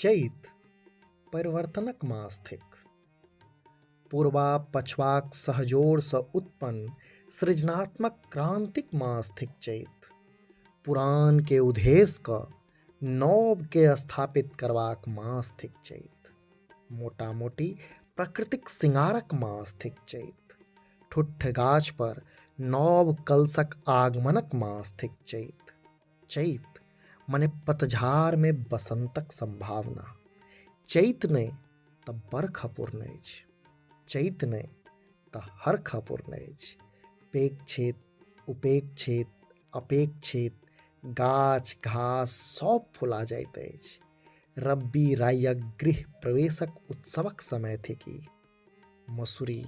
चैत परिवर्तनक मास थिक। पूर्वा पछवाक सहजोड़ सँ उत्पन्न सृजनात्मक क्रांतिक मास थिक चैत। पुरान के उद्देश्य क नव के स्थापित करवाक मास थिक चैत। मोटा मोटी प्रकृतिक सिंगारक मास थिक चैत। ठुठ गाछ पर नव कलशक आगमनक मास थिक चैत। चैत मने पतझार में बसंतक संभावना। चैत ने त बरखा पूर्ण अछि, चैत ने त हरखा पूर्ण अछि। पेक्षित, उपेक्षित, अपेक्षित गाछ घास सब फुला जाइत अछि। रब्बी राइक गृह प्रवेशक उत्सवक समय थिकी। मसुरी,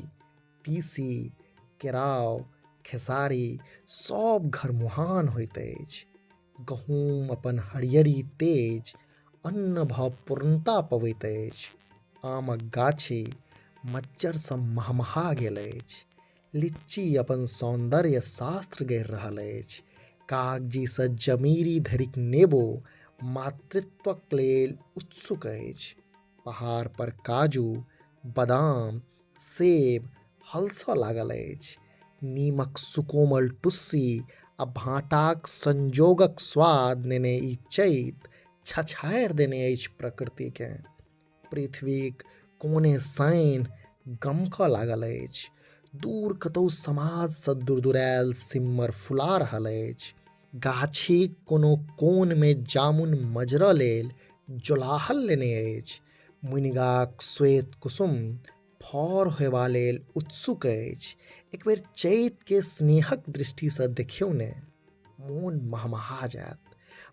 तीसी, केराव, खेसारी सब घर मुहान होइत अछि। गहूम अपन हरियरी तेज अन्न भ पूर्णता पबैत अछि। आमक गाछी मज्जर सँ महमहा गेल अछि। लिच्ची अपन सौंदर्य शास्त्र गढ़ि रहल अछि। कागजी सँ जमीरी धरिक नेबो मातृत्वक लेल उत्सुक अछि। पहाड़ पर काजू, बादाम, सेब हलसऽ लागल अछि। नीमक सुकोमल टुस्सी आ भाँटाक संजोगक स्वाद नेने ई चैत छछारि देने अछि प्रकृतिकेँ। पृथ्वीक कोने साइन गमकऽ लागल अछि। दूर कतौ समाज सँ दुरदुरायल सिम्मर फुला रहल अछि। गाछीक कोनो कोन में जामुन मजरऽ लेल जोलाहल लेने अछि। मुनिगाक श्वेत कुसुम फौर होयबा लेल उत्सुक अछि। एक बेर चैत के स्नेहक दृष्टि सँ देखियौ ने, मोन महमहा जायत।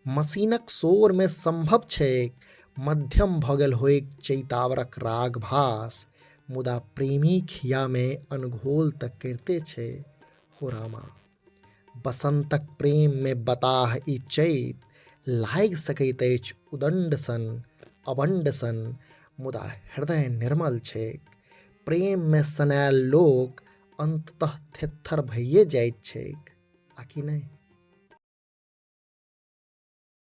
मशीनक शोर में संभव छैक मध्यम भ गेल होइक चैतावरक रागभास, मुदा प्रेमीक हिया में अनघोल त करिते छै हो रामा। बसंतक प्रेम में बताह ई चैत लागि सकैत अछि उदंड सन, अबंड सन, मुदा हृदय निर्मल छैक। प्रेम में सनायल लोक अंततः थेत्थर भइए जाइत छैक, आकि नहि?